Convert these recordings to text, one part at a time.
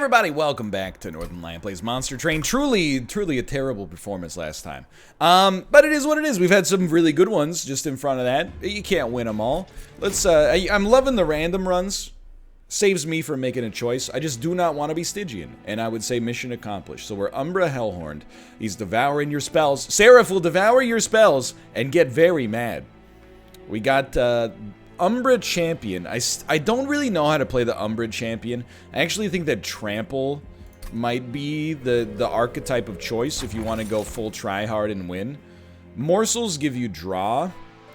everybody, welcome back to Northern Lion Plays Monster Train. Truly a terrible performance last time. But it is what it is. We've had some really good ones just in front of that. You can't win them all. Let's, I'm loving the random runs. Saves me from making a choice. I just do not want to be Stygian. And I would say mission accomplished. So we're Umbra Hellhorned. He's devouring your spells. Seraph will devour your spells and get very mad. We got, Umbra Champion. I don't really know how to play the Umbra Champion. I actually think that Trample might be the archetype of choice if you want to go full try-hard and win. Morsels give you draw.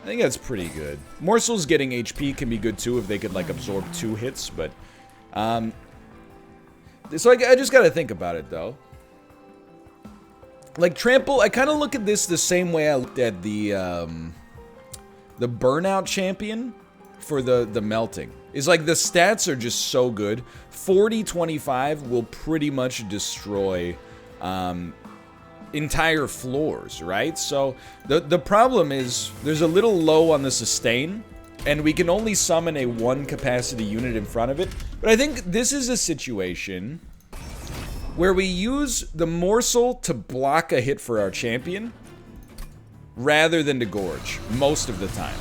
I think that's pretty good. Morsels getting HP can be good too if they could like absorb 2 hits, but so I just gotta think about it though. Like Trample, I kind of look at this the same way I looked at the Burnout Champion for the melting. Is like the stats are just so good. 40-25 will pretty much destroy entire floors, right? So the problem is there's a little low on the sustain, and we can only summon a 1 capacity unit in front of it. But I think this is a situation where we use the morsel to block a hit for our champion rather than to gorge most of the time.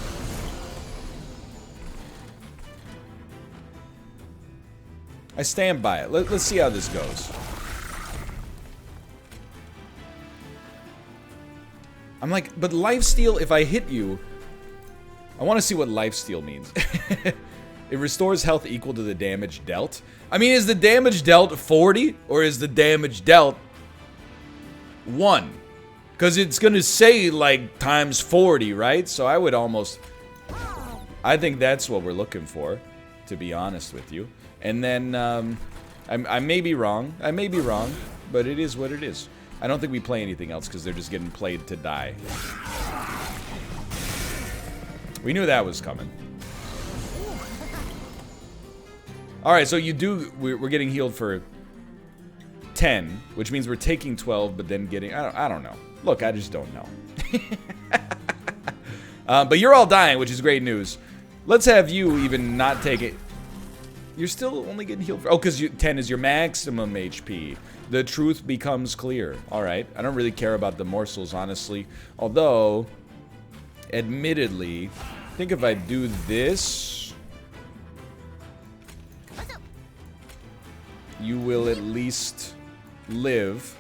I stand by it. Let's see how this goes. I'm like, but lifesteal, if I hit you, I want to see what lifesteal means. It restores health equal to the damage dealt. I mean, is the damage dealt 40 or is the damage dealt 1? Because it's going to say like times 40, right? So I would almost... I think that's what we're looking for, to be honest with you. And then, I may be wrong. I may be wrong, but it is what it is. I don't think we play anything else because they're just getting played to die. We knew that was coming. Alright, so you do... We're getting healed for 10, which means we're taking 12, but then getting... I don't know. Look, I just don't know. But you're all dying, which is great news. Let's have you even not take it... You're still only getting healed for... Oh, because 10 is your maximum HP. The truth becomes clear. Alright. I don't really care about the morsels, honestly. Although, admittedly, I think if I do this... You will at least live.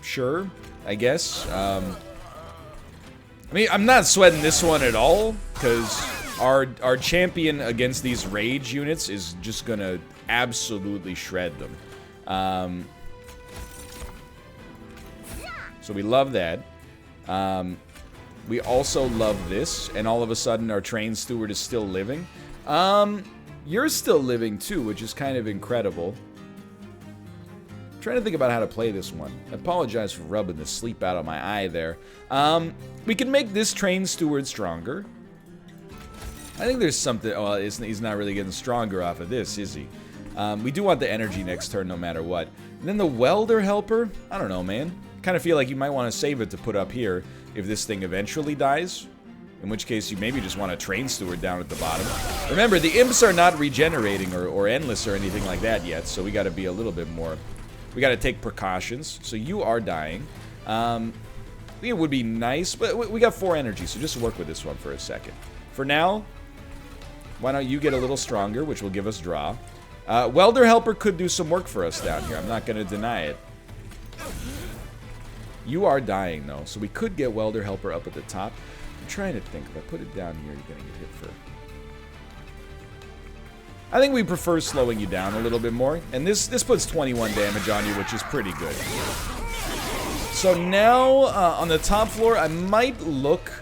Sure, I guess. I mean, I'm not sweating this one at all, because... Our champion against these rage units is just gonna absolutely shred them. So we love that. We also love this, and all of a sudden our train steward is still living. You're still living too, which is kind of incredible. I'm trying to think about how to play this one. I apologize for rubbing the sleep out of my eye there. We can make this train steward stronger. I think there's something... Oh, he's not really getting stronger off of this, is he? We do want the energy next turn no matter what. And then the welder helper? I don't know, man. Kind of feel like you might want to save it to put up here if this thing eventually dies. In which case you maybe just want a train steward down at the bottom. Remember, the imps are not regenerating or endless or anything like that yet, so we got to be a little bit more... We got to take precautions. So you are dying. I think it would be nice, but we got 4 energy, so just work with this one for a second. For now... Why don't you get a little stronger, which will give us draw. Welder Helper could do some work for us down here. I'm not going to deny it. You are dying, though, so we could get Welder Helper up at the top. I'm trying to think. If I put it down here, you're going to get hit for... I think we prefer slowing you down a little bit more. And this puts 21 damage on you, which is pretty good. So now, on the top floor, I might look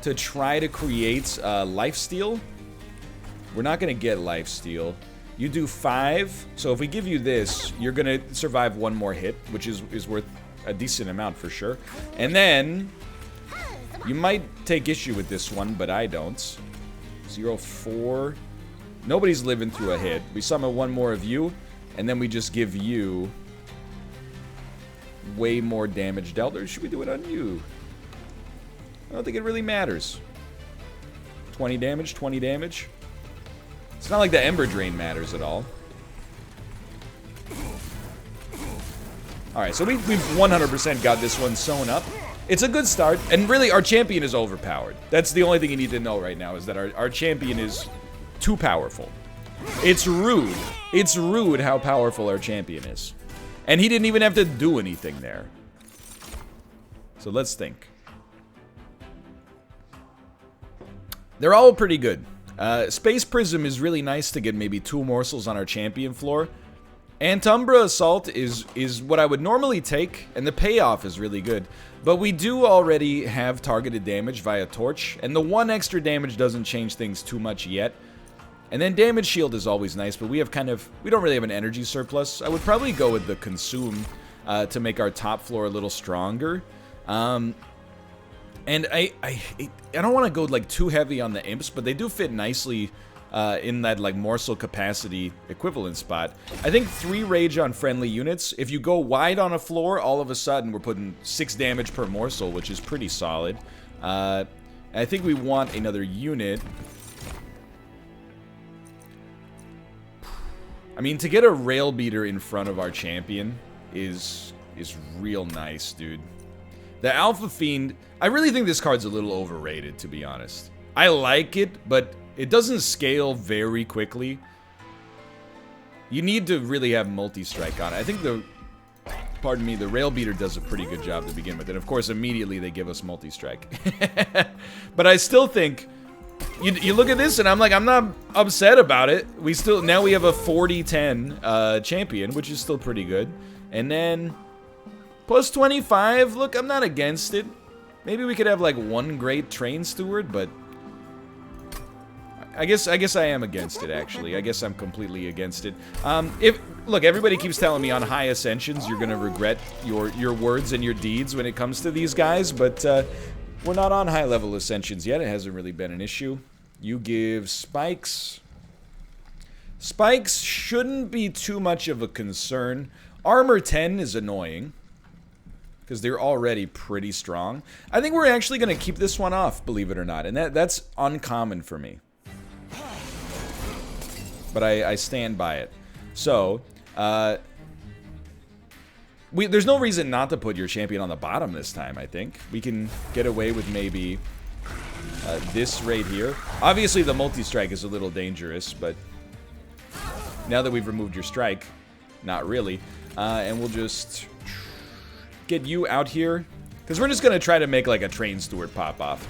to try to create lifesteal. We're not going to get lifesteal. You do 5. So if we give you this, you're going to survive 1 more hit, which is worth a decent amount for sure. And then you might take issue with this one, but I don't. 0-4. Nobody's living through a hit. We summon 1 more of you, and then we just give you way more damage dealt. Or should we do it on you? I don't think it really matters. 20 damage, 20 damage. It's not like the Ember Drain matters at all. Alright, so we've 100% got this one sewn up. It's a good start, and really, our champion is overpowered. That's the only thing you need to know right now, is that our champion is too powerful. It's rude. It's rude how powerful our champion is. And he didn't even have to do anything there. So let's think. They're all pretty good. Space Prism is really nice to get maybe 2 morsels on our champion floor. Antumbra Assault is what I would normally take, and the payoff is really good. But we do already have targeted damage via Torch, and the 1 extra damage doesn't change things too much yet. And then Damage Shield is always nice, but we don't really have an energy surplus. I would probably go with the Consume to make our top floor a little stronger. And I don't want to go like too heavy on the imps, but they do fit nicely in that like morsel capacity equivalent spot. I think 3 rage on friendly units. If you go wide on a floor, all of a sudden we're putting 6 damage per morsel, which is pretty solid. I think we want another unit. I mean, to get a rail beater in front of our champion is real nice, dude. The Alpha Fiend, I really think this card's a little overrated, to be honest. I like it, but it doesn't scale very quickly. You need to really have multi-strike on it. I think the rail beater does a pretty good job to begin with. And of course, immediately they give us multi-strike. But I still think, you look at this and I'm like, I'm not upset about it. Now we have a 40-10 champion, which is still pretty good. And then plus 25, look, I'm not against it. Maybe we could have like 1 great train steward, but I guess I am against it, actually. I guess I'm completely against it. Look, everybody keeps telling me on high ascensions you're gonna regret your words and your deeds when it comes to these guys, but we're not on high level ascensions yet. It hasn't really been an issue. You give spikes. Spikes shouldn't be too much of a concern. Armor 10 is annoying, because they're already pretty strong. I think we're actually going to keep this one off, believe it or not, and that's uncommon for me. But I stand by it. So, there's no reason not to put your champion on the bottom this time, I think. We can get away with maybe this right here. Obviously, the multi-strike is a little dangerous, but now that we've removed your strike, not really. And we'll just get you out here, because we're just going to try to make like a train steward pop off.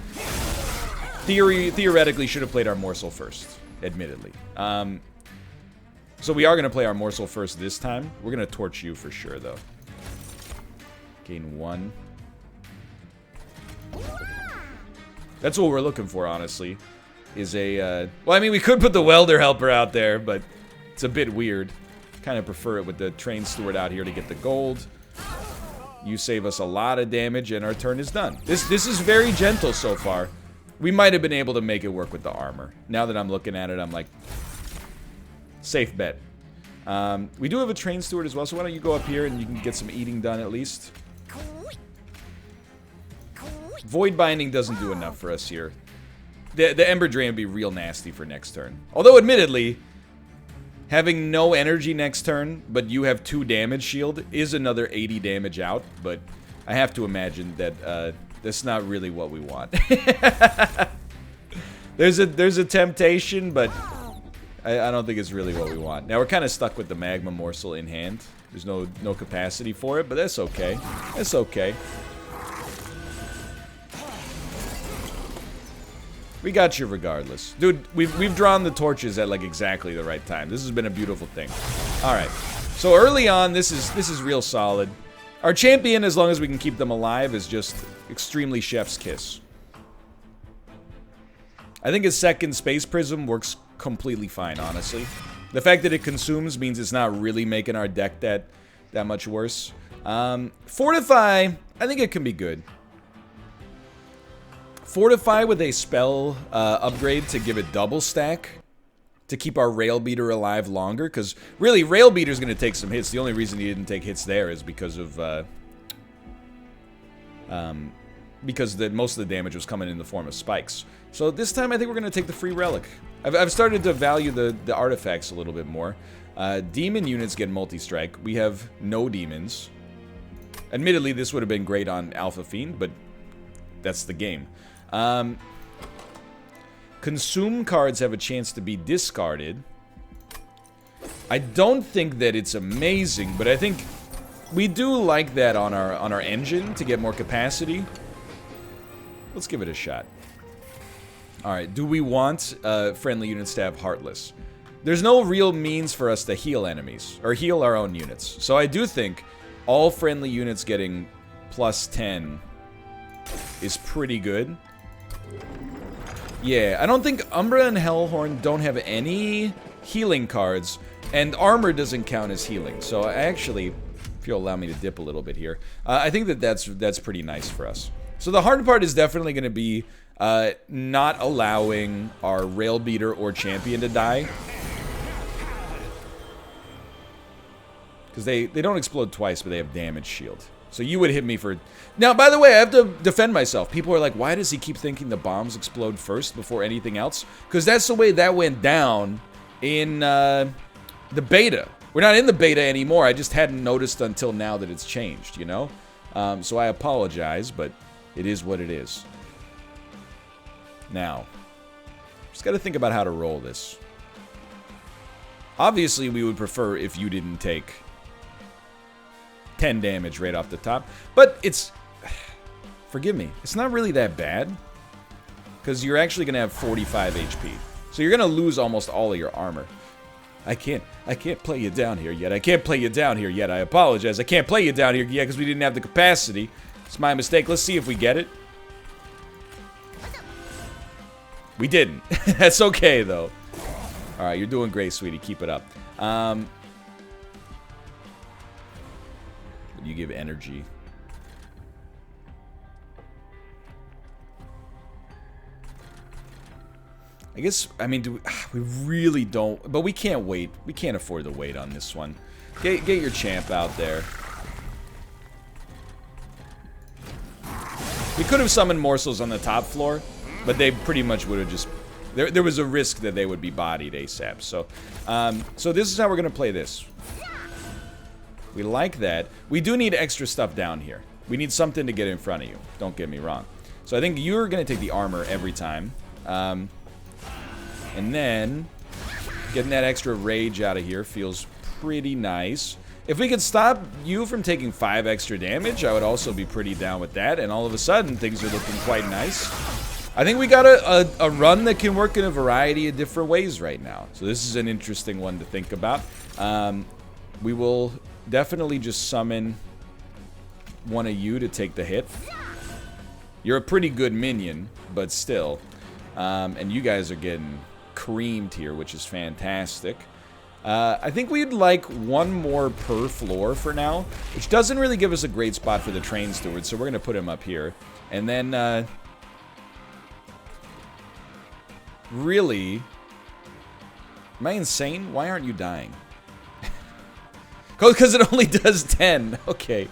Theoretically, should have played our morsel first, admittedly. So we are going to play our morsel first this time. We're going to torch you for sure, though. Gain 1. That's what we're looking for, honestly. Is a, well, I mean, we could put the welder helper out there, but it's a bit weird. Kind of prefer it with the train steward out here to get the gold. You save us a lot of damage, and our turn is done. This is very gentle so far. We might have been able to make it work with the armor. Now that I'm looking at it, I'm like, safe bet. We do have a train steward as well, so why don't you go up here and you can get some eating done at least. Void Binding doesn't do enough for us here. The Ember Drain would be real nasty for next turn. Although, admittedly, having no energy next turn, but you have 2 damage shield, is another 80 damage out. But I have to imagine that that's not really what we want. There's a temptation, but I don't think it's really what we want. Now we're kind of stuck with the magma morsel in hand. There's no capacity for it, but that's okay. That's okay. We got you regardless. Dude, we've drawn the torches at like exactly the right time. This has been a beautiful thing. Alright. So early on, this is real solid. Our champion, as long as we can keep them alive, is just extremely chef's kiss. I think his second Space Prism works completely fine, honestly. The fact that it consumes means it's not really making our deck that much worse. Fortify, I think it can be good. Fortify with a spell upgrade to give it double stack to keep our Rail Beater alive longer, because really, Rail Beater's going to take some hits. The only reason he didn't take hits there is because of because most of the damage was coming in the form of spikes. So this time I think we're going to take the free relic. I've started to value the artifacts a little bit more. Demon units get multi-strike. We have no demons. Admittedly, this would have been great on Alpha Fiend, but that's the game. Consume cards have a chance to be discarded. I don't think that it's amazing, but I think we do like that on our engine to get more capacity. Let's give it a shot. Alright, do we want friendly units to have Heartless? There's no real means for us to heal enemies, or heal our own units. So I do think all friendly units getting plus 10 is pretty good. Yeah, I don't think Umbra and Hellhorn don't have any healing cards, and armor doesn't count as healing. So I actually, if you'll allow me to dip a little bit here, I think that's pretty nice for us. So the hard part is definitely going to be not allowing our Rail Beater or Champion to die. Because they don't explode twice, but they have damage shield. So you would hit me for... Now, by the way, I have to defend myself. People are like, why does he keep thinking the bombs explode first before anything else? Because that's the way that went down in the beta. We're not in the beta anymore. I just hadn't noticed until now that it's changed, you know? So I apologize, but it is what it is. Now, just got to think about how to roll this. Obviously, we would prefer if you didn't take 10 damage right off the top. But it's... Forgive me. It's not really that bad. Because you're actually going to have 45 HP. So you're going to lose almost all of your armor. I can't play you down here yet. I can't play you down here yet. I apologize. I can't play you down here yet because we didn't have the capacity. It's my mistake. Let's see if we get it. We didn't. That's okay, though. Alright, you're doing great, sweetie. Keep it up. You give energy. I guess, I mean, we really don't... But we can't wait. We can't afford to wait on this one. Get your champ out there. We could have summoned morsels on the top floor, but they pretty much would have just... There was a risk that they would be bodied ASAP. So, so this is how we're going to play this. We like that. We do need extra stuff down here. We need something to get in front of you. Don't get me wrong. So I think you're going to take the armor every time. And then getting that extra rage out of here feels pretty nice. If we could stop you from taking 5 extra damage, I would also be pretty down with that. And all of a sudden, things are looking quite nice. I think we got a run that can work in a variety of different ways right now. So this is an interesting one to think about. We will definitely just summon one of you to take the hit. You're a pretty good minion, but still. And you guys are getting creamed here, which is fantastic. I think we'd like one more per floor for now, which doesn't really give us a great spot for the train steward, so we're going to put him up here. And then... Really? Am I insane? Why aren't you dying? Because it only does 10. Okay.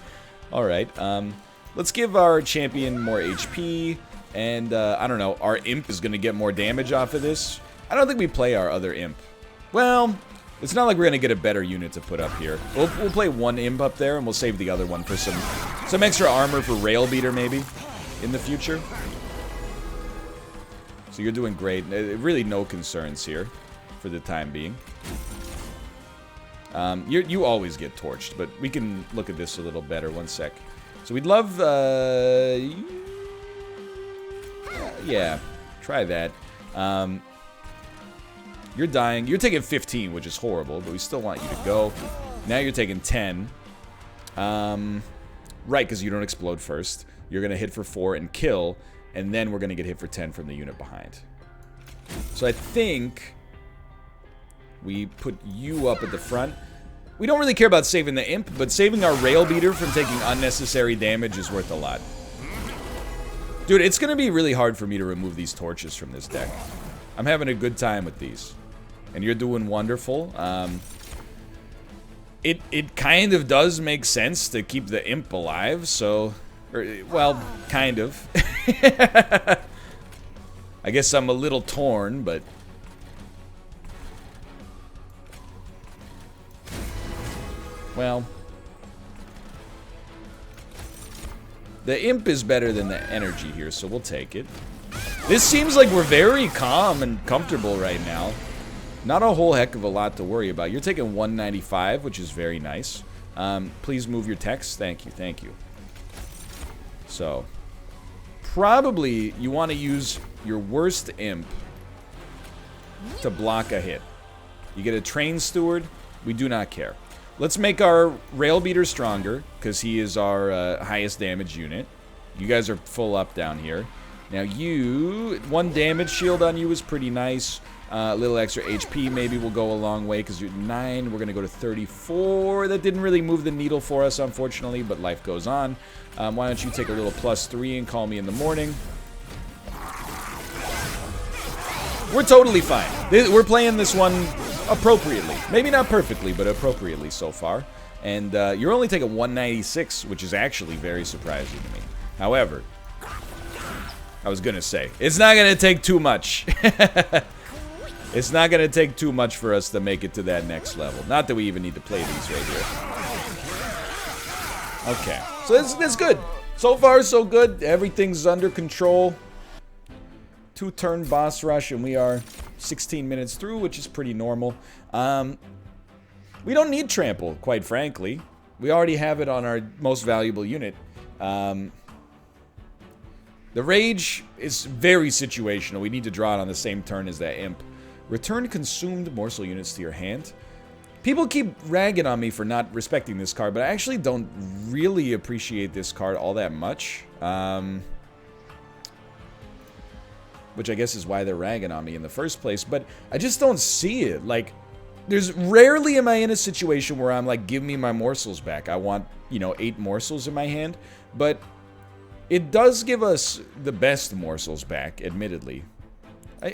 Alright. Let's give our champion more HP. And, I don't know. Our imp is going to get more damage off of this. I don't think we play our other imp. Well, it's not like we're going to get a better unit to put up here. We'll play one imp up there, and we'll save the other one for some extra armor for Rail Beater, maybe, in the future. So you're doing great. Really no concerns here for the time being. You always get torched, but we can look at this a little better. One sec. So we'd love... yeah, try that. You're dying. You're taking 15, which is horrible, but we still want you to go. Now you're taking 10. Right, because you don't explode first. You're going to hit for 4 and kill. And then we're going to get hit for 10 from the unit behind. So I think we put you up at the front. We don't really care about saving the imp, but saving our Rail Beater from taking unnecessary damage is worth a lot. Dude, it's going to be really hard for me to remove these torches from this deck. I'm having a good time with these. And you're doing wonderful. It kind of does make sense to keep the imp alive, so... well, kind of. I guess I'm a little torn, but... Well... The imp is better than the energy here, so we'll take it. This seems like we're very calm and comfortable right now. Not a whole heck of a lot to worry about. You're taking 195, which is very nice. Please move your text. Thank you, thank you. So, probably you want to use your worst imp to block a hit. You get a train steward. We do not care. Let's make our rail beater stronger, because he is our highest damage unit. You guys are full up down here. Now you, 1 damage shield on you is pretty nice. A little extra HP maybe will go a long way, because you're 9. We're going to go to 34. That didn't really move the needle for us, unfortunately, but life goes on. Why don't you take a little +3 and call me in the morning? We're totally fine. We're playing this one appropriately. Maybe not perfectly, but appropriately so far. And you're only taking 196, which is actually very surprising to me. However, I was going to say, it's not going to take too much. It's not going to take too much for us to make it to that next level. Not that we even need to play these right here. Okay, so that's good. So far, so good. Everything's under control. 2-turn boss rush, and we are 16 minutes through, which is pretty normal. We don't need trample, quite frankly. We already have it on our most valuable unit. The rage is very situational. We need to draw it on the same turn as that imp. Return consumed morsel units to your hand. People keep ragging on me for not respecting this card, but I actually don't really appreciate this card all that much. Which I guess is why they're ragging on me in the first place, but I just don't see it. Like, there's rarely am I in a situation where I'm like, give me my morsels back. I want, you know, 8 morsels in my hand, but it does give us the best morsels back, admittedly.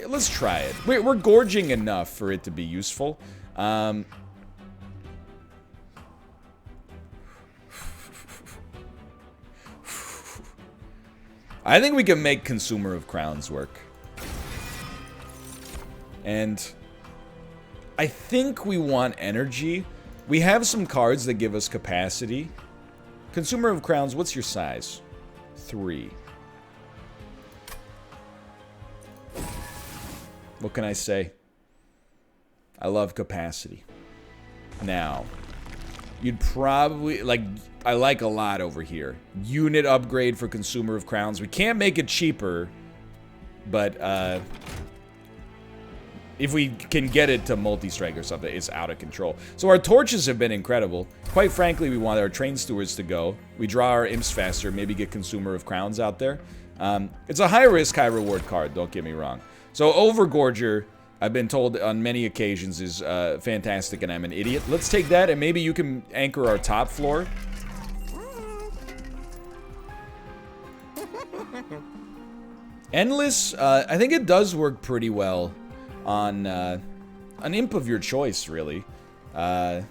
Let's try it. We're gorging enough for it to be useful. I think we can make Consumer of Crowns work. And I think we want energy. We have some cards that give us capacity. Consumer of Crowns, what's your size? 3. What can I say? I love capacity. Now, you'd probably, like, I like a lot over here. Unit upgrade for Consumer of Crowns. We can't make it cheaper, but, if we can get it to multi-strike or something, it's out of control. So our torches have been incredible. Quite frankly, we want our train stewards to go. We draw our imps faster, maybe get Consumer of Crowns out there. It's a high-risk, high-reward card, don't get me wrong. So Overgorger, I've been told on many occasions, is fantastic, and I'm an idiot. Let's take that, and maybe you can anchor our top floor. Endless, I think it does work pretty well on an imp of your choice, really. Let's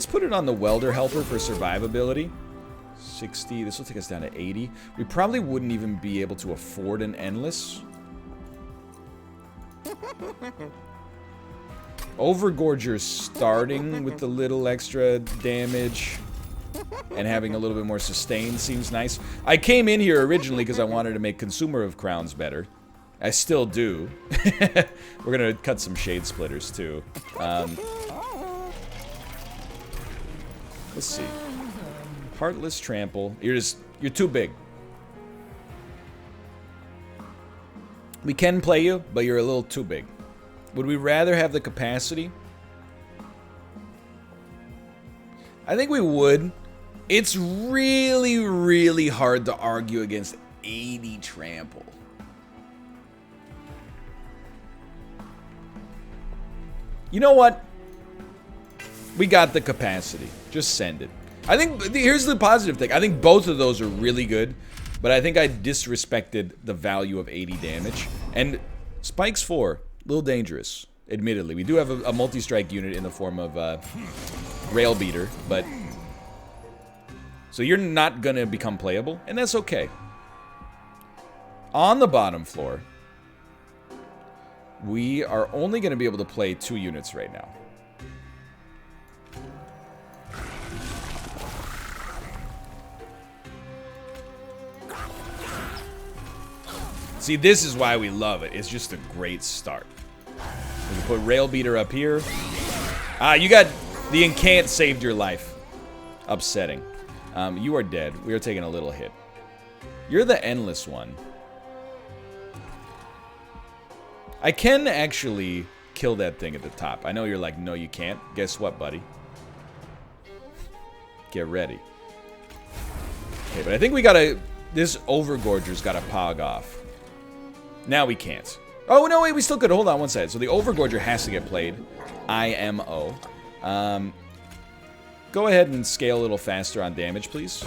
put it on the Welder Helper for survivability. 60, this will take us down to 80. We probably wouldn't even be able to afford an Endless. Overgorger starting with the little extra damage and having a little bit more sustain seems nice. I came in here originally because I wanted to make Consumer of Crowns better. I still do. We're gonna cut some Shade Splitters too. Let's see. Heartless Trample. You're too big. We can play you, but you're a little too big. Would we rather have the capacity? I think we would. It's really, really hard to argue against 80 trample. You know what? We got the capacity. Just send it. I think, here's the positive thing. I think both of those are really good, but I think I disrespected the value of 80 damage. And Spikes 4, a little dangerous, admittedly. We do have a multi-strike unit in the form of Rail Beater, but So you're not going to become playable, and that's okay. On the bottom floor, we are only going to be able to play 2 units right now. See, this is why we love it. It's just a great start. We can put Rail Beater up here. Ah, you got... The Incant saved your life. Upsetting. You are dead. We are taking a little hit. You're the Endless one. I can actually kill that thing at the top. I know you're like, no, you can't. Guess what, buddy? Get ready. Okay, but I think we gotta... This Overgorger's gotta pog off. Now we can't. Oh, no, wait, we still could. Hold on one second. So the Overgorger has to get played. IMO. Go ahead and scale a little faster on damage, please.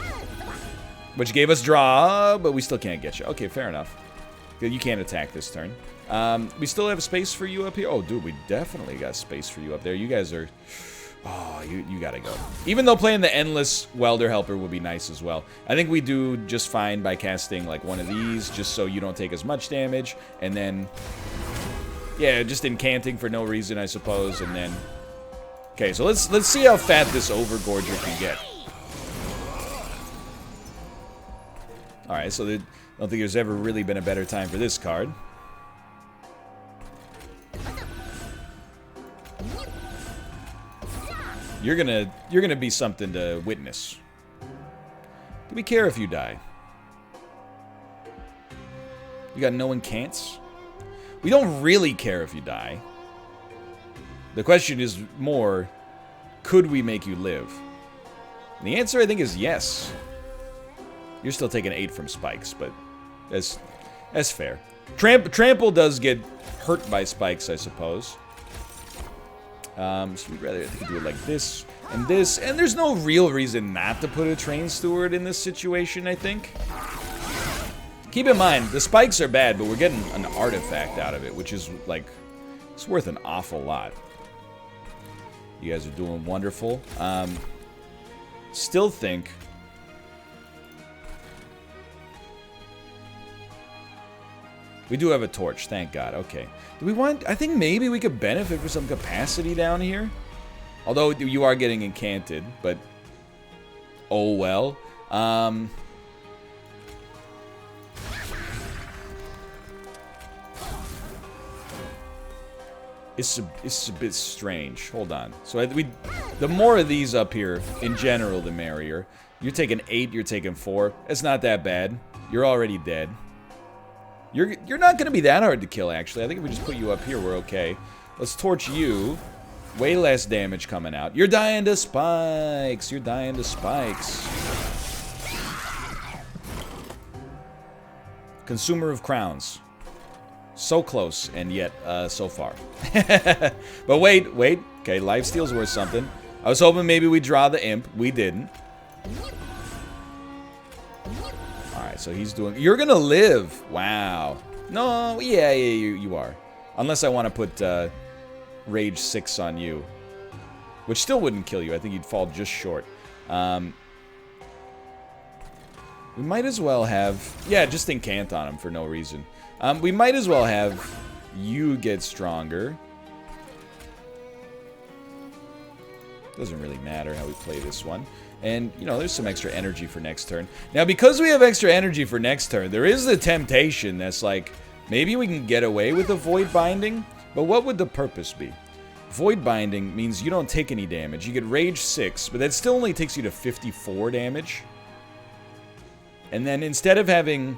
Which gave us draw, but we still can't get you. Okay, fair enough. You can't attack this turn. We still have space for you up here. Oh, dude, we definitely got space for you up there. You guys are... Oh, you gotta go. Even though playing the Endless Welder Helper would be nice as well. I think we do just fine by casting like one of these, just so you don't take as much damage. And then... Yeah, just incanting for no reason, I suppose, and then... Okay, so let's see how fat this Overgorger can get. Alright, so I don't think there's ever really been a better time for this card. You're gonna be something to witness. Do we care if you die? You got no incants? We don't really care if you die. The question is more, could we make you live? And the answer, I think, is yes. You're still taking 8 from spikes, but that's fair. Trample does get hurt by spikes, I suppose. So we'd rather do it like this, and there's no real reason not to put a Train Steward in this situation, I think. Keep in mind, the spikes are bad, but we're getting an artifact out of it, which is, like, it's worth an awful lot. You guys are doing wonderful. Still think... We do have a torch, thank God. Okay. Do we want... I think maybe we could benefit from some capacity down here. Although you are getting incanted, but... Oh, well. It's a bit strange. Hold on. So the more of these up here, in general, the merrier. You're taking 8, you're taking 4. It's not that bad. You're already dead. You're not going to be that hard to kill, actually. I think if we just put you up here, we're okay. Let's torch you. Way less damage coming out. You're dying to spikes. You're dying to spikes. Consumer of crowns. So close, and yet so far. But wait. Okay, lifesteal's worth something. I was hoping maybe we'd draw the imp. We didn't. Alright, so he's doing... You're gonna live! Wow. No, yeah, you are. Unless I want to put Rage 6 on you. Which still wouldn't kill you. I think you'd fall just short. We might as well have... Yeah, just incant on him for no reason. We might as well have you get stronger. Doesn't really matter how we play this one. And, you know, there's some extra energy for next turn. Now, because we have extra energy for next turn, there is the temptation that's like, maybe we can get away with a Void Binding, but what would the purpose be? Void Binding means you don't take any damage. You get Rage 6, but that still only takes you to 54 damage. And then instead of having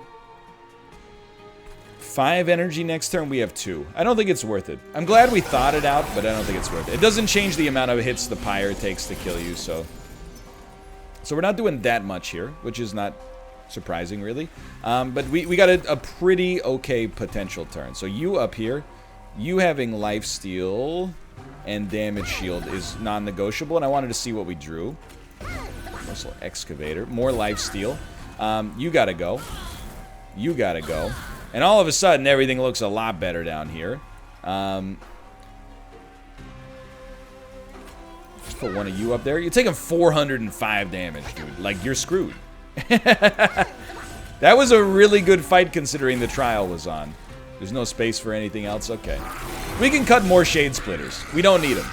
5 energy next turn, we have 2. I don't think it's worth it. I'm glad we thought it out, but I don't think it's worth it. It doesn't change the amount of hits the Pyre takes to kill you, so we're not doing that much here, which is not surprising, really. But we got a pretty okay potential turn. So you up here, you having lifesteal and damage shield is non-negotiable, and I wanted to see what we drew. Muscle Excavator, more lifesteal. You gotta go. You gotta go. And all of a sudden, everything looks a lot better down here. Just put one of you up there. You're taking 405 damage, dude. Like, you're screwed. That was a really good fight considering the trial was on. There's no space for anything else? Okay. We can cut more shade splitters. We don't need them.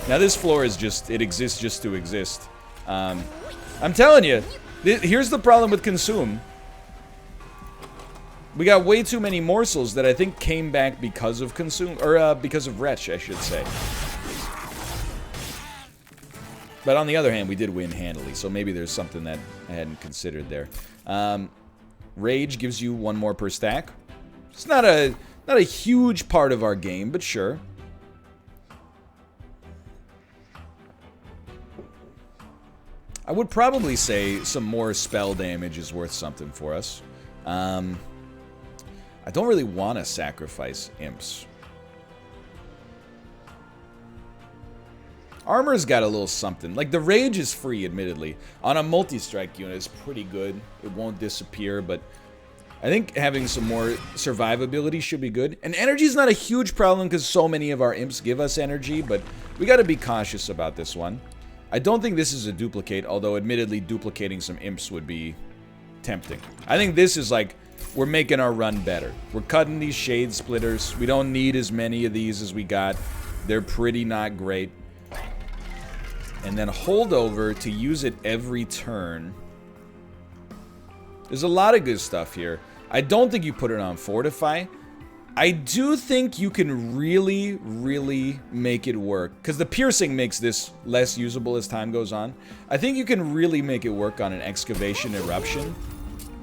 Now this floor is just, it exists just to exist. I'm telling you, here's the problem with Consume. We got way too many morsels that I think came back because of Consume, or because of Wretch, I should say. But on the other hand, we did win handily, so maybe there's something that I hadn't considered there. Rage gives you 1 more per stack. It's not a huge part of our game, but sure. I would probably say some more spell damage is worth something for us. I don't really want to sacrifice imps. Armor's got a little something. Like, the rage is free, admittedly. On a multi-strike unit, it's pretty good. It won't disappear, but I think having some more survivability should be good. And energy's not a huge problem because so many of our imps give us energy, but we gotta be cautious about this one. I don't think this is a duplicate, although admittedly duplicating some imps would be tempting. I think this is like, we're making our run better. We're cutting these shade splitters. We don't need as many of these as we got. They're pretty not great. And then holdover to use it every turn. There's a lot of good stuff here. I don't think you put it on Fortify. I do think you can really, really make it work. Because the piercing makes this less usable as time goes on. I think you can really make it work on an Excavation Eruption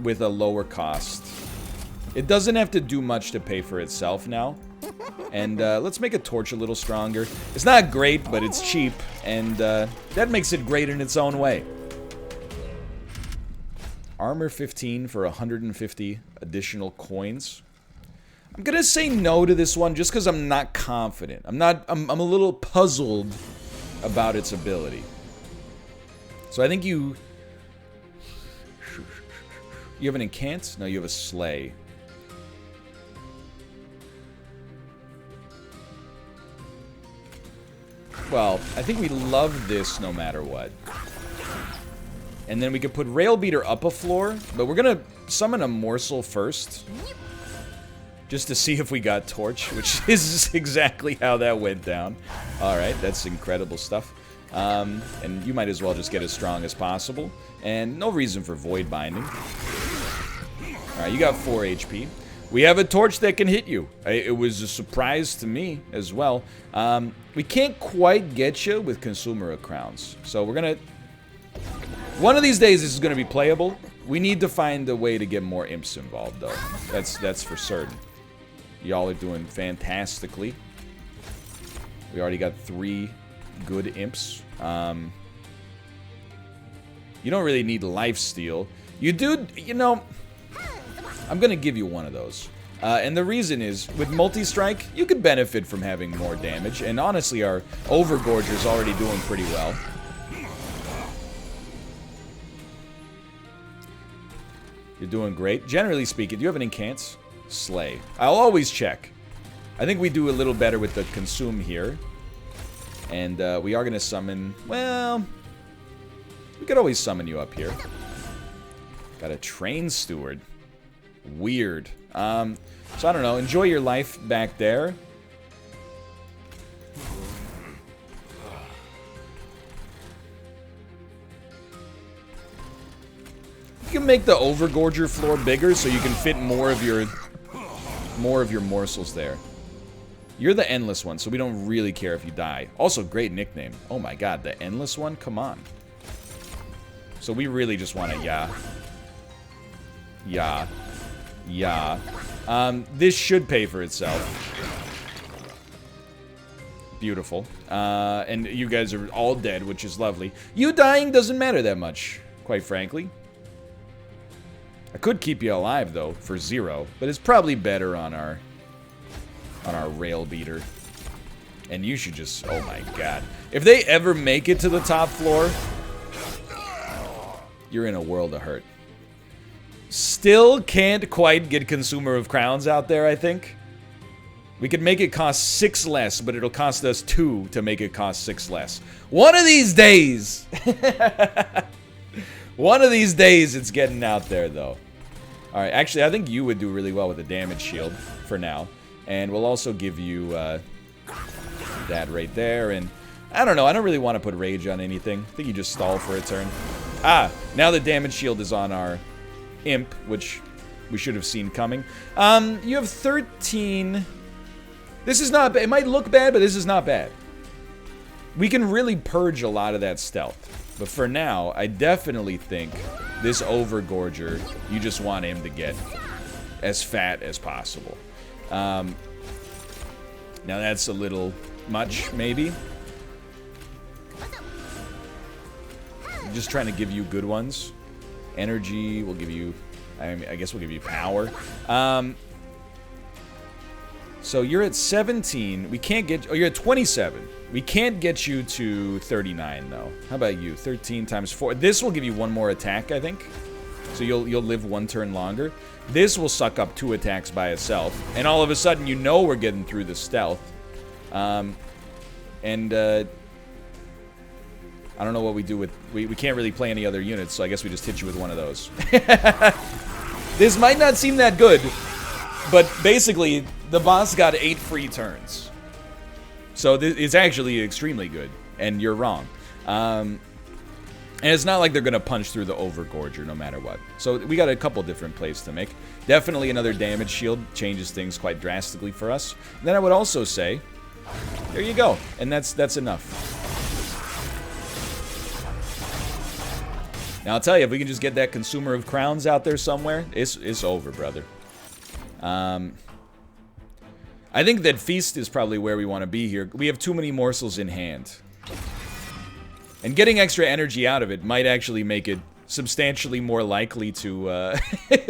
with a lower cost. It doesn't have to do much to pay for itself now. And let's make a torch a little stronger. It's not great, but it's cheap. And that makes it great in its own way. Armor 15 for 150 additional coins. I'm gonna say no to this one just because I'm not confident. I'm a little puzzled about its ability. So I think you have an incant? No, you have a slay. Well, I think we love this no matter what. And then we could put Rail Beater up a floor, but we're gonna summon a morsel first. Just to see if we got Torch, which is exactly how that went down. Alright, that's incredible stuff. And you might as well just get as strong as possible. And no reason for Void Binding. Alright, you got 4 HP. We have a torch that can hit you. It was a surprise to me as well. We can't quite get you with Consumer of Crowns. So we're gonna... One of these days this is gonna be playable. We need to find a way to get more imps involved though. That's for certain. Y'all are doing fantastically. We already got 3 good imps. You don't really need lifesteal. You do, you know... I'm gonna give you one of those. And the reason is, with multi-strike, you could benefit from having more damage. And honestly, our Overgorger's already doing pretty well. You're doing great. Generally speaking, do you have an incants? Slay. I'll always check. I think we do a little better with the Consume here. And we are gonna summon... Well... We could always summon you up here. Got a Train Steward. Weird. So I don't know. Enjoy your life back there. You can make the Overgorger floor bigger so you can fit more of your morsels there. You're the Endless one, so we don't really care if you die. Also, great nickname. Oh my god, the Endless one? Come on. So we really just want to, yeah. This should pay for itself. Beautiful. And you guys are all dead, which is lovely. You dying doesn't matter that much, quite frankly. I could keep you alive, though, for 0. But it's probably better on our Rail Beater. And you should just... Oh my god. If they ever make it to the top floor, you're in a world of hurt. Still can't quite get Consumer of Crowns out there, I think. We could make it cost 6 less, but it'll cost us 2 to make it cost 6 less. One of these days! One of these days it's getting out there, though. Alright, actually, I think you would do really well with the damage shield for now. And we'll also give you that right there. And I don't know, I don't really want to put rage on anything. I think you just stall for a turn. Ah, now the damage shield is on our imp, which we should have seen coming. You have 13... This is not bad. It might look bad, but this is not bad. We can really purge a lot of that stealth. But for now, I definitely think this Overgorger, you just want him to get as fat as possible. Now that's a little much, maybe. I'm just trying to give you good ones. Energy, we'll give you... I guess we'll give you power. So you're at 17. We can't get... Oh, you're at 27. We can't get you to 39, though. How about you? 13 times 4. This will give you 1 more attack, I think. So you'll live 1 turn longer. This will suck up 2 attacks by itself. And all of a sudden, you know we're getting through the stealth. I don't know what we do with... We can't really play any other units, so I guess we just hit you with one of those. This might not seem that good, but basically... The boss got 8 free turns. So it's actually extremely good. And you're wrong. And it's not like they're going to punch through the Overgorger no matter what. So we got a couple different plays to make. Definitely another damage shield changes things quite drastically for us. Then I would also say, there you go. And that's enough. Now I'll tell you, if we can just get that Consumer of Crowns out there somewhere, it's over, brother. I think that Feast is probably where we want to be here. We have too many morsels in hand. And getting extra energy out of it might actually make it substantially more likely to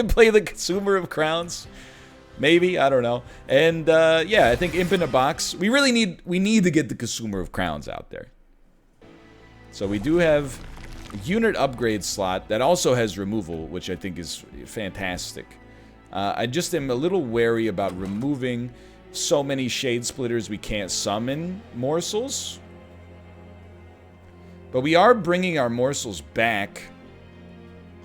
play the Consumer of Crowns. Maybe, I don't know. And yeah, I think Imp in a Box. We need to get the Consumer of Crowns out there. So we do have a unit upgrade slot that also has removal, which I think is fantastic. I just am a little wary about removing so many Shade Splitters we can't summon morsels. But we are bringing our morsels back.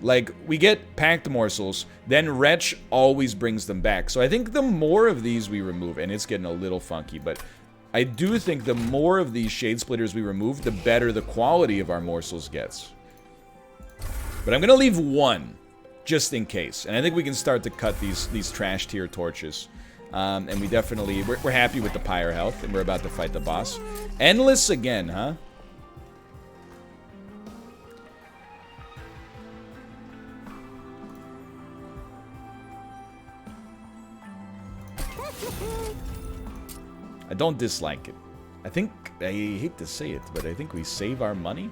Like, we get packed morsels, then Wretch always brings them back. So I think the more of these we remove, and it's getting a little funky, but I do think the more of these Shade Splitters we remove, the better the quality of our morsels gets. But I'm going to leave 1, just in case. And I think we can start to cut these trash tier torches. And we definitely... We're happy with the Pyre health, and we're about to fight the boss. Endless again, huh? I don't dislike it. I think... I hate to say it, but I think we save our money.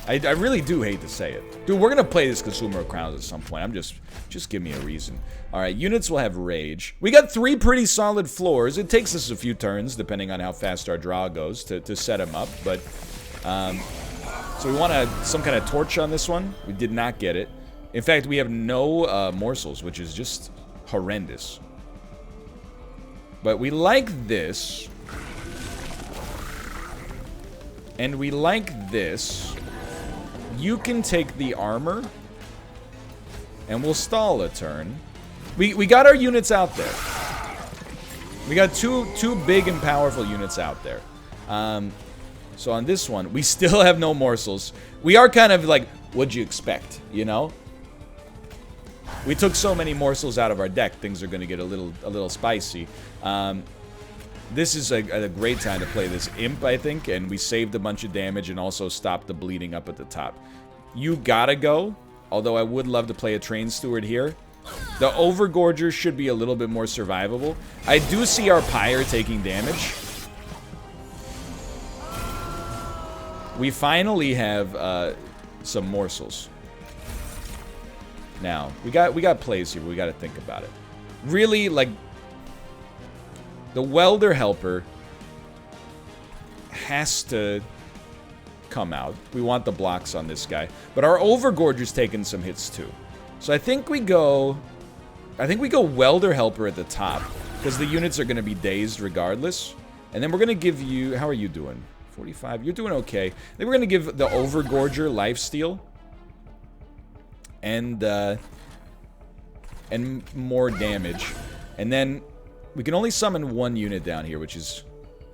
I really do hate to say it. Dude, we're gonna play this Consumer of Crowns at some point. Just give me a reason. Alright, units will have Rage. We got 3 pretty solid floors. It takes us a few turns, depending on how fast our draw goes, to set them up. But, so we want some kind of torch on this one. We did not get it. In fact, we have no morsels, which is just horrendous. But we like this. And we like this. You can take the armor. And we'll stall a turn. We got our units out there. We got two big and powerful units out there. So on this one, we still have no morsels. We are kind of like, what'd you expect, you know? We took so many morsels out of our deck, things are going to get a little spicy. This is a great time to play this Imp, I think, and we saved a bunch of damage and also stopped the bleeding up at the top. You gotta go, although I would love to play a Train Steward here. The Overgorger should be a little bit more survivable. I do see our Pyre taking damage. We finally have some morsels. Now, we got plays here, but we gotta think about it. Really, like, the Welder Helper has to come out. We want the blocks on this guy. But our Overgorger's taking some hits too. So I think we go Welder Helper at the top. because the units are going to be dazed regardless. And then we're going to give you... How are you doing? 45. You're doing okay. Then we're going to give the Overgorger lifesteal. And more damage. And then we can only summon one unit down here, which is...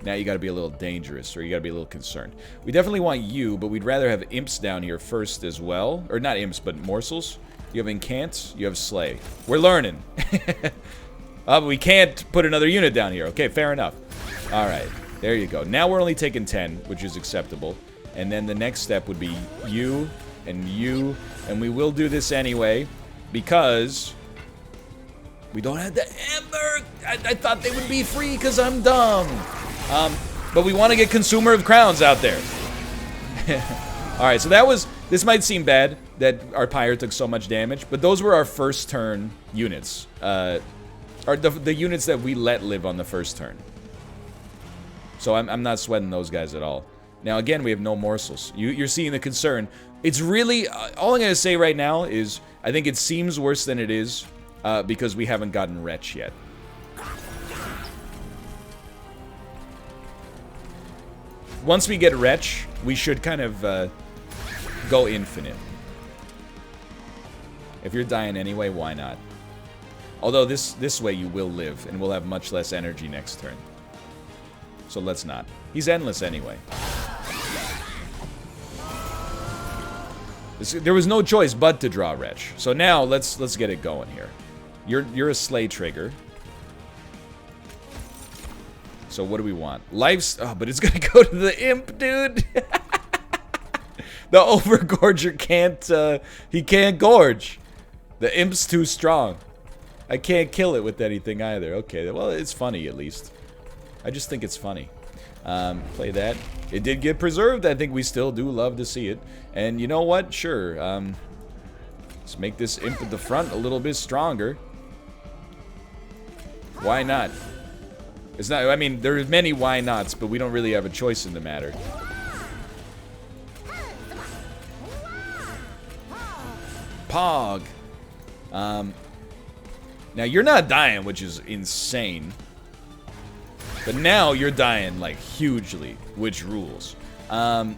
Now you got to be a little dangerous, or you got to be a little concerned. We definitely want you, but we'd rather have imps down here first as well. Or not imps, but morsels. You have incants, you have slay. We're learning. But we can't put another unit down here. Okay, fair enough. Alright, there you go. Now we're only taking 10, which is acceptable. And then the next step would be you, and we will do this anyway, because... We don't have the Ember! I thought they would be free because I'm dumb. But we want to get Consumer of Crowns out there. Alright, so that was... This might seem bad that our Pyre took so much damage, but those were our first turn units. Or the units that we let live on the first turn. So I'm not sweating those guys at all. Now, again, we have no morsels. You're seeing the concern. It's really... all I'm going to say right now is I think it seems worse than it is because we haven't gotten Wretch yet. Once we get Wretch, we should kind of go infinite. If you're dying anyway, why not? Although this way you will live, and we'll have much less energy next turn. So let's not. He's endless anyway. There was no choice but to draw Wretch. So now let's get it going here. You're a Slay trigger. So what do we want? Life's... Oh, but it's gonna go to the imp, dude. The Overgorger can't... he can't gorge. The imp's too strong. I can't kill it with anything either. Okay, well, it's funny at least. I just think it's funny. Play that. It did get preserved. I think we still do love to see it. And you know what? Sure. Let's make this imp at the front a little bit stronger. Why not? It's not... I mean, there's many why nots, but we don't really have a choice in the matter. Pog. Now you're not dying, which is insane. But now you're dying, like, hugely, which rules. Pog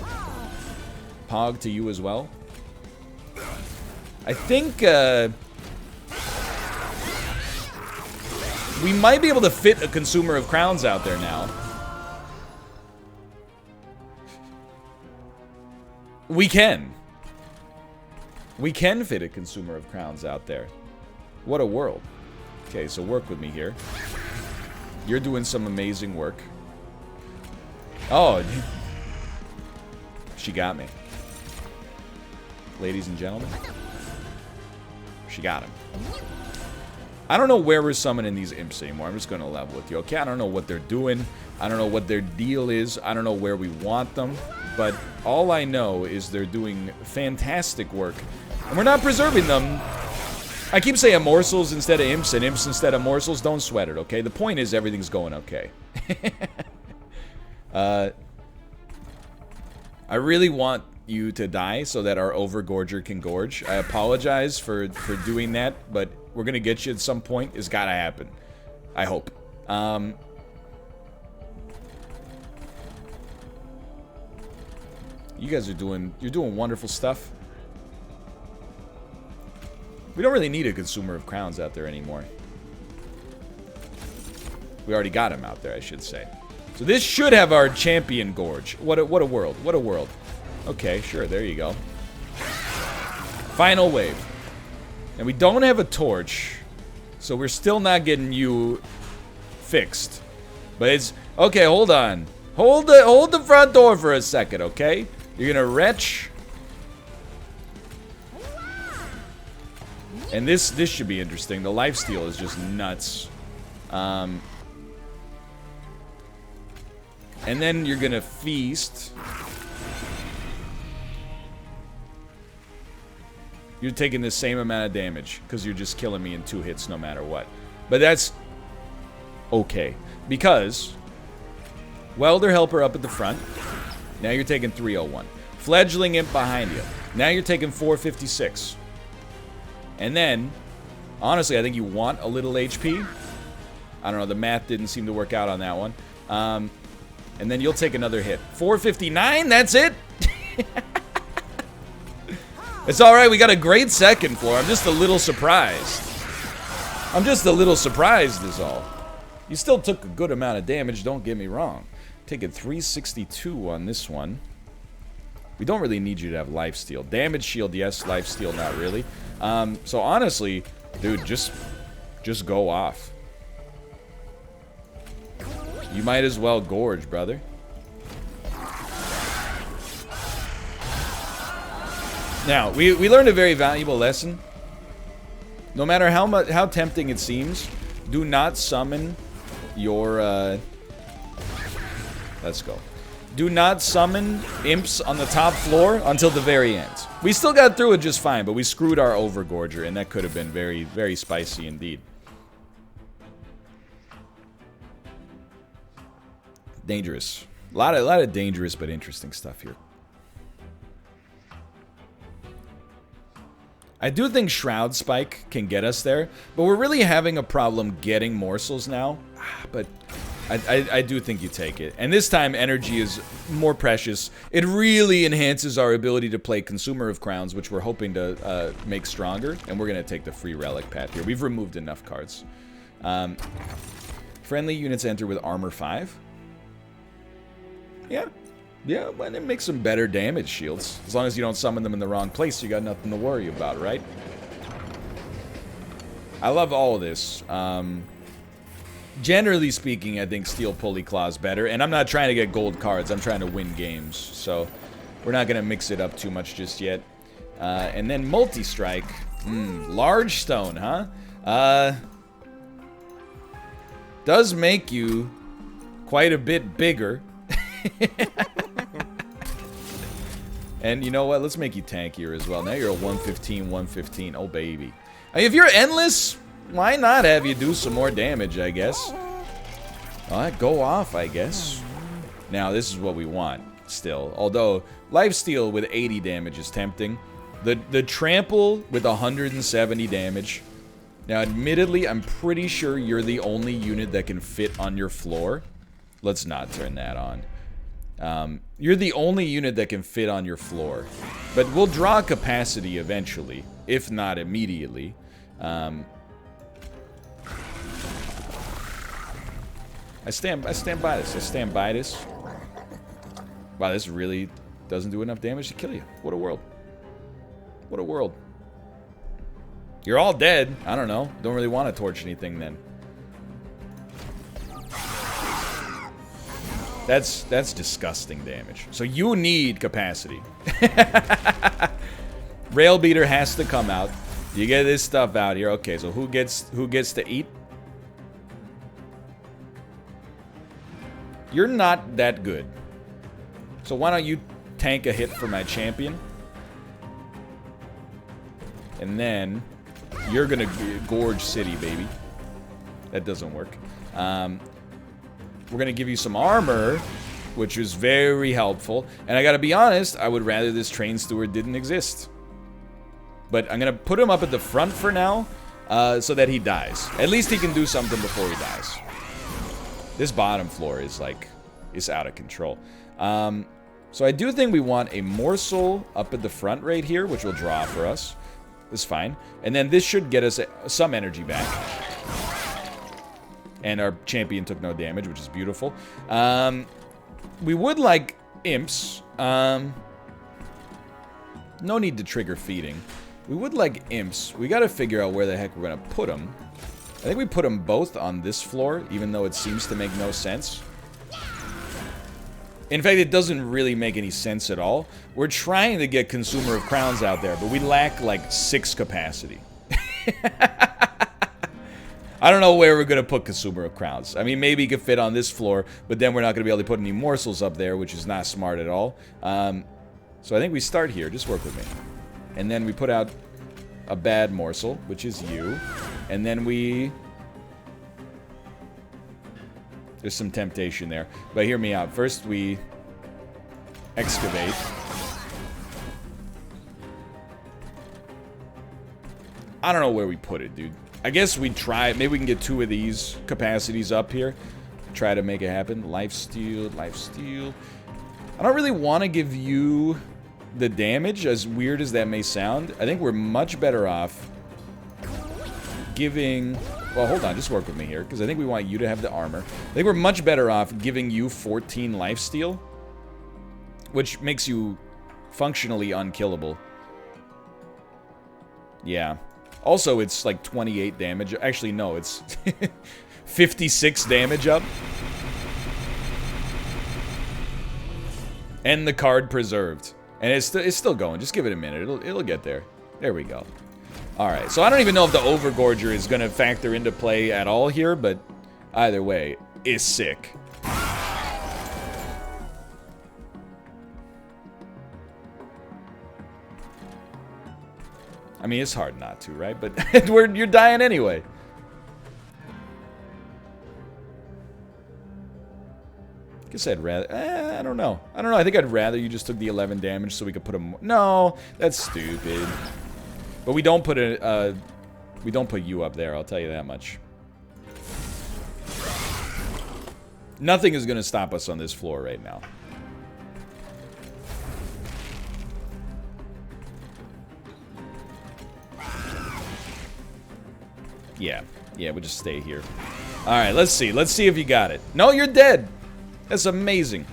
to you as well. I think, we might be able to fit a Consumer of Crowns out there now. We can. We can fit a Consumer of Crowns out there. What a world. Okay, so work with me here. You're doing some amazing work. Oh. She got me. Ladies and gentlemen. She got him. I don't know where we're summoning these imps anymore. I'm just going to level with you, okay? I don't know what they're doing. I don't know what their deal is. I don't know where we want them. But all I know is they're doing fantastic work. And we're not preserving them. I keep saying morsels instead of imps and imps instead of morsels. Don't sweat it, okay? The point is everything's going okay. I really want you to die so that our Overgorger can gorge. I apologize for doing that, but we're going to get you at some point. It's got to happen. I hope. You guys are you're doing wonderful stuff. We don't really need a Consumer of Crowns out there anymore. We already got him out there, I should say. So this should have our champion gorge. What a world. What a world. Okay, sure, there you go. Final wave. And we don't have a torch, so we're still not getting you fixed. But it's... Okay, hold on. Hold the front door for a second, okay? You're gonna retch. And this should be interesting. The lifesteal is just nuts. And then you're gonna feast. You're taking the same amount of damage because you're just killing me in 2 hits no matter what. But that's okay. Because Welder Helper up at the front. Now you're taking 301. Fledgling Imp behind you. Now you're taking 456. And then, honestly, I think you want a little HP. I don't know, the math didn't seem to work out on that one. And then you'll take another hit. 459, that's it? It's alright, we got a great second floor. I'm just a little surprised. I'm just a little surprised is all. You still took a good amount of damage, don't get me wrong. Taking 362 on this one. We don't really need you to have lifesteal. Damage shield, yes. Lifesteal, not really. So honestly, dude, just go off. You might as well gorge, brother. Now, we learned a very valuable lesson. No matter how tempting it seems, do not summon your let's go. Do not summon imps on the top floor until the very end. We still got through it just fine, but we screwed our overgorger, and that could have been very, very spicy indeed. Dangerous. A lot of dangerous but interesting stuff here. I do think Shroud Spike can get us there, but we're really having a problem getting morsels now. But I do think you take it. And this time, energy is more precious. It really enhances our ability to play Consumer of Crowns, which we're hoping to make stronger. And we're going to take the free Relic path here. We've removed enough cards. Friendly units enter with Armor 5. Yeah. Yeah, but it makes some better damage shields. As long as you don't summon them in the wrong place, you got nothing to worry about, right? I love all of this. Generally speaking, I think Steel Pulley Claw's better. And I'm not trying to get gold cards. I'm trying to win games. So we're not going to mix it up too much just yet. And then Multi-Strike. Large Stone, huh? Does make you quite a bit bigger. And you know what? Let's make you tankier as well. Now you're a 115, 115. Oh, baby. I mean, if you're endless, why not have you do some more damage, I guess? Alright, go off, I guess. Now, this is what we want, still. Although, lifesteal with 80 damage is tempting. The trample with 170 damage. Now, admittedly, I'm pretty sure you're the only unit that can fit on your floor. Let's not turn that on. You're the only unit that can fit on your floor. But we'll draw capacity eventually, if not immediately. I stand by this. I stand by this. Wow, this really doesn't do enough damage to kill you. What a world. What a world. You're all dead. I don't know. Don't really want to torch anything then. That's disgusting damage. So you need capacity. Rail Beater has to come out. You get this stuff out here. Okay, so who gets to eat? You're not that good. So why don't you tank a hit for my champion? And then you're gonna gorge City, baby. That doesn't work. We're going to give you some armor, which is very helpful. And I got to be honest, I would rather this Train Steward didn't exist. But I'm going to put him up at the front for now, so that he dies. At least he can do something before he dies. This bottom floor is out of control. So I do think we want a morsel up at the front right here, which will draw for us. It's fine. And then this should get us some energy back. And our champion took no damage, which is beautiful. We would like imps. No need to trigger feeding. We would like imps. We gotta figure out where the heck we're gonna put them. I think we put them both on this floor, even though it seems to make no sense. In fact, it doesn't really make any sense at all. We're trying to get Consumer of Crowns out there, but we lack like 6 capacity. I don't know where we're going to put Consumer of Crowns. I mean, maybe it could fit on this floor, but then we're not going to be able to put any morsels up there, which is not smart at all. So I think we start here. Just work with me. And then we put out a bad morsel, which is you. And then we... There's some temptation there. But hear me out. First, we excavate. I don't know where we put it, dude. I guess we'd try. Maybe we can get 2 of these capacities up here. Try to make it happen. Lifesteal, lifesteal. I don't really want to give you the damage, as weird as that may sound. I think we're much better off giving... Well, hold on. Just work with me here, because I think we want you to have the armor. I think we're much better off giving you 14 lifesteal, which makes you functionally unkillable. Yeah. Also, it's like 28 damage. Actually, no, it's 56 damage up. And the card preserved. And it's still going. Just give it a minute. It'll get there. There we go. Alright, so I don't even know if the Overgorger is going to factor into play at all here, but either way, it's sick. I mean, it's hard not to, right? But you're dying anyway. I guess I'd rather... I don't know. I don't know. I think I'd rather you just took the 11 damage so we could put him... No, that's stupid. But we don't put we don't put you up there, I'll tell you that much. Nothing is going to stop us on this floor right now. Yeah, we'll just stay here. Alright, let's see. Let's see if you got it. No, you're dead! That's amazing.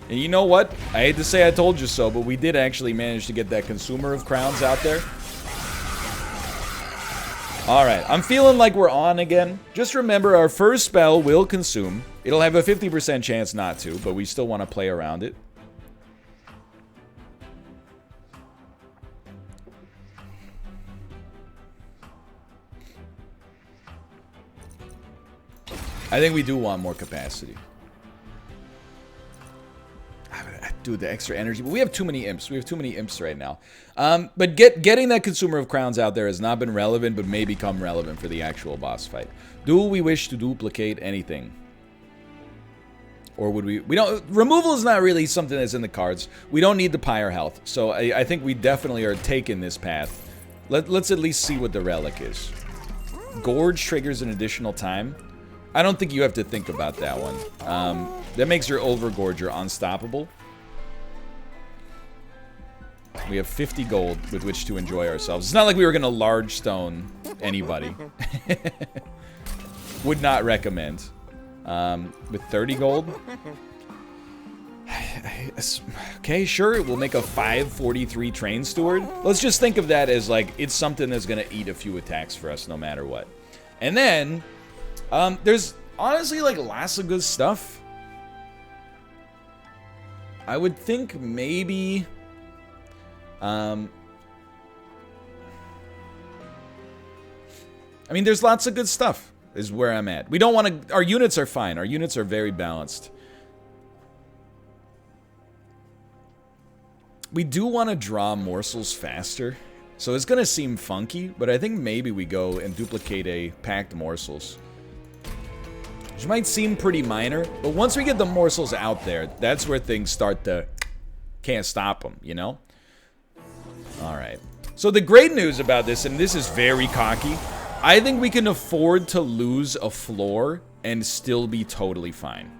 And you know what? I hate to say I told you so, but we did actually manage to get that Consumer of Crowns out there. Alright, I'm feeling like we're on again. Just remember, our first spell will consume. It'll have a 50% chance not to, but we still want to play around it. I think we do want more capacity. Dude, the extra energy. But we have too many imps. We have too many imps right now. But getting that Consumer of Crowns out there has not been relevant, but may become relevant for the actual boss fight. Do we wish to duplicate anything? Or would we... Removal is not really something that's in the cards. We don't need the Pyre health. So I think we definitely are taking this path. Let's at least see what the Relic is. Gorge triggers an additional time. I don't think you have to think about that one. That makes your Overgorger unstoppable. We have 50 gold with which to enjoy ourselves. It's not like we were going to large stone anybody. Would not recommend. With 30 gold. Okay, sure, we'll make a 543 Train Steward. Let's just think of that as like, it's something that's going to eat a few attacks for us no matter what. And then, there's honestly like lots of good stuff. I would think maybe... I mean, there's lots of good stuff, is where I'm at. We don't want to... Our units are fine. Our units are very balanced. We do want to draw morsels faster. So it's going to seem funky, but I think maybe we go and duplicate a packed morsels. Which might seem pretty minor, but once we get the morsels out there, that's where things start to... Can't stop them, you know? Alright. So the great news about this, and this is very cocky, I think we can afford to lose a floor and still be totally fine.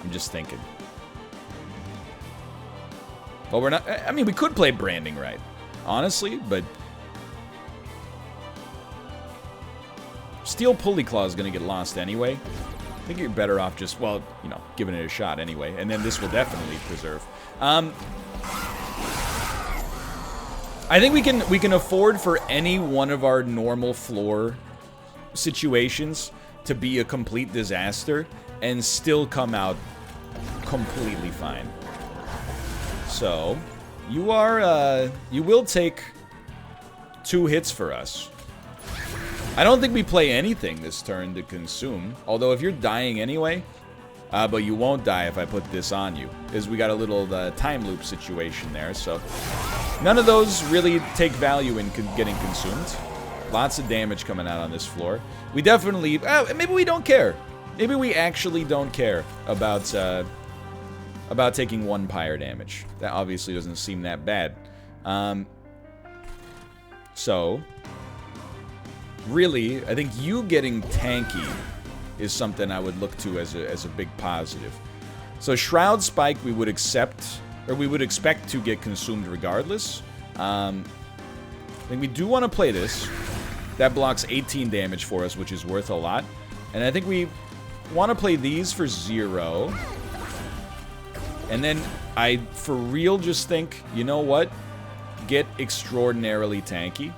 I'm just thinking. Well, we're not... I mean, we could play branding right, honestly, but... Steel Pulley Claw is going to get lost anyway. I think you're better off just, well, you know, giving it a shot anyway. And then this will definitely preserve. I think we can afford for any one of our normal floor situations to be a complete disaster and still come out completely fine. So, you are, you will take 2 hits for us. I don't think we play anything this turn to consume. Although if you're dying anyway, but you won't die if I put this on you, because we got a little time loop situation there. So none of those really take value in getting consumed. Lots of damage coming out on this floor. We definitely, maybe we don't care. Maybe we actually don't care about taking 1 pyre damage. That obviously doesn't seem that bad. So, really, I think you getting tanky is something I would look to as a big positive. So Shroud Spike we would accept, or we would expect to get consumed regardless. I think we do want to play this. That blocks 18 damage for us, which is worth a lot. And I think we want to play these for 0. And then I, for real, just think, you know what? Get extraordinarily tanky.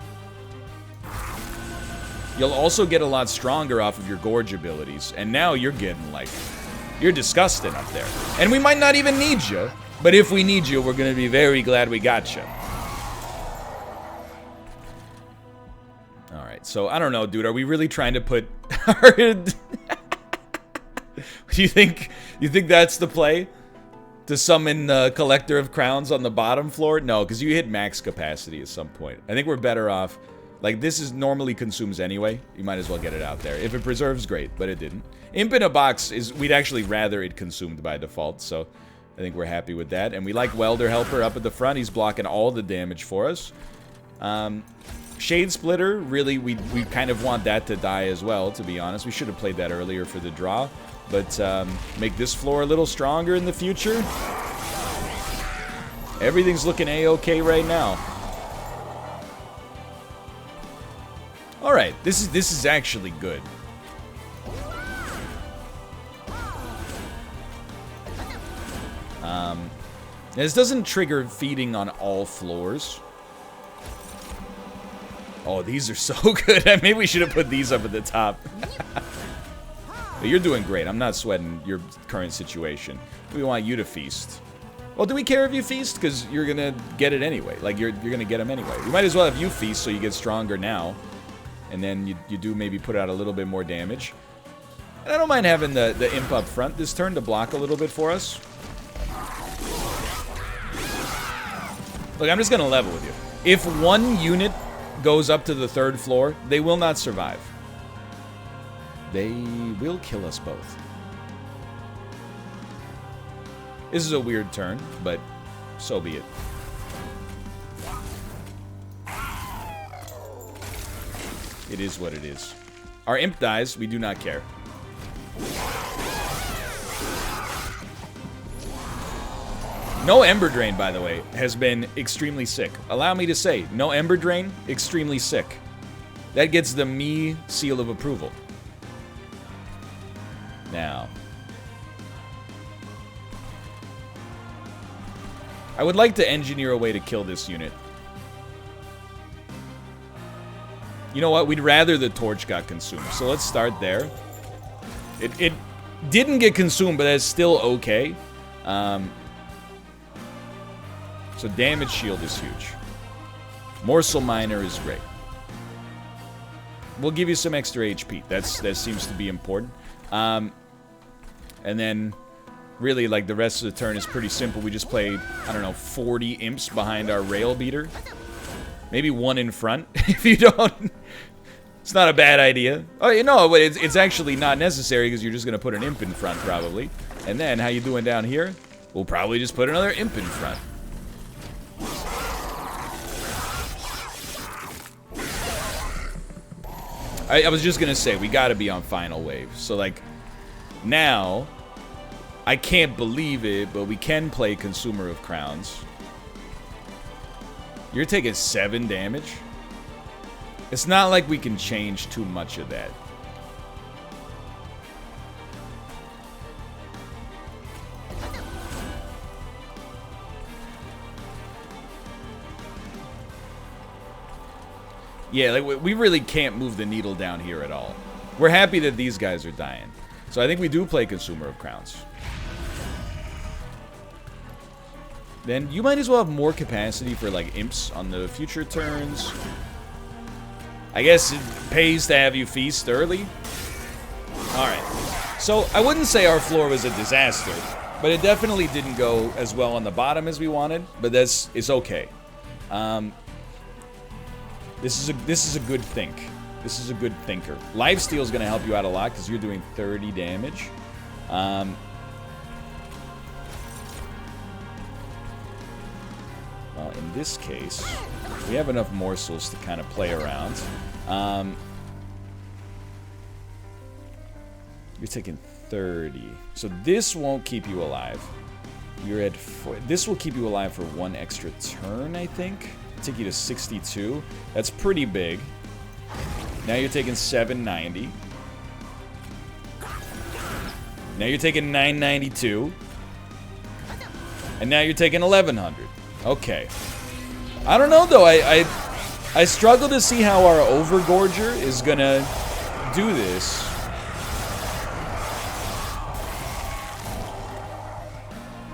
You'll also get a lot stronger off of your Gorge abilities. And now you're getting, like, you're disgusting up there. And we might not even need you. But if we need you, we're going to be very glad we got you. Alright, so I don't know, dude. Are we really trying to put our... Do you think that's the play? To summon the Collector of Crowns on the bottom floor? No, because you hit max capacity at some point. I think we're better off... Like, this is normally consumes anyway. You might as well get it out there. If it preserves, great, but it didn't. Imp in a box is... We'd actually rather it consumed by default, so I think we're happy with that. And we like Welder Helper up at the front. He's blocking all the damage for us. Shade Splitter, really, we kind of want that to die as well, to be honest. We should have played that earlier for the draw. But make this floor a little stronger in the future. Everything's looking A-okay right now. Alright, this is actually good. This doesn't trigger feeding on all floors. Oh, these are so good. Maybe we should have put these up at the top. But you're doing great. I'm not sweating your current situation. We want you to feast. Well, do we care if you feast? Because you're going to get it anyway. Like, you're going to get them anyway. We might as well have you feast so you get stronger now. And then you do maybe put out a little bit more damage. And I don't mind having the imp up front this turn to block a little bit for us. Look, I'm just going to level with you. If one unit goes up to the 3rd floor, they will not survive. They will kill us both. This is a weird turn, but so be it. It is what it is. Our imp dies, we do not care. No Ember Drain, by the way, has been extremely sick. Allow me to say, no Ember Drain, extremely sick. That gets the me seal of approval. Now, I would like to engineer a way to kill this unit. You know what? We'd rather the torch got consumed. So let's start there. It didn't get consumed, but that's still okay. So damage shield is huge. Morsel Miner is great. We'll give you some extra HP. That seems to be important. And then, really, like, the rest of the turn is pretty simple. We just played, I don't know, 40 imps behind our rail beater. Maybe one in front, if you don't... It's not a bad idea. Oh, you know, but it's actually not necessary because you're just going to put an imp in front, probably. And then, how you doing down here? We'll probably just put another imp in front. I was just going to say, we got to be on final wave. So, like, now, I can't believe it, but we can play Consumer of Crowns. You're taking 7 damage? It's not like we can change too much of that. Yeah, like, we really can't move the needle down here at all. We're happy that these guys are dying. So I think we do play Consumer of Crowns. Then you might as well have more capacity for, like, imps on the future turns. I guess it pays to have you feast early. Alright. So I wouldn't say our floor was a disaster, but it definitely didn't go as well on the bottom as we wanted, but it's okay. This is a good think. This is a good thinker. Lifesteal is going to help you out a lot because you're doing 30 damage. Well, in this case, we have enough morsels to kind of play around. You're taking 30. So this won't keep you alive. You're at 4. This will keep you alive for 1 extra turn, I think. Take you to 62. That's pretty big. Now you're taking 790. Now you're taking 992. And now you're taking 1100. Okay. I don't know, though. I struggle to see how our Overgorger is gonna do this.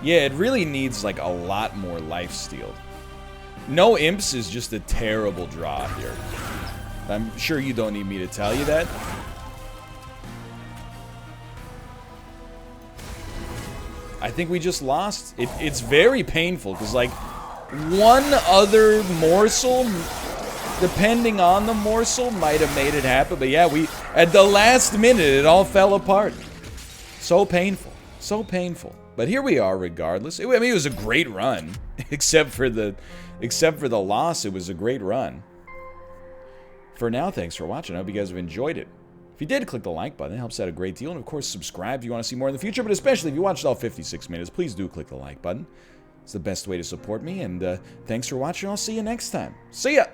Yeah, it really needs, like, a lot more lifesteal. No imps is just a terrible draw here. I'm sure you don't need me to tell you that. I think we just lost. It's very painful, because, like, one other morsel, depending on the morsel, might have made it happen. But yeah, at the last minute, it all fell apart. So painful. So painful. But here we are, regardless. I mean, it was a great run, except for the loss. It was a great run. For now, thanks for watching. I hope you guys have enjoyed it. If you did, click the like button. It helps out a great deal. And of course, subscribe if you want to see more in the future. But especially if you watched all 56 minutes, please do click the like button. It's the best way to support me. And thanks for watching. I'll see you next time. See ya!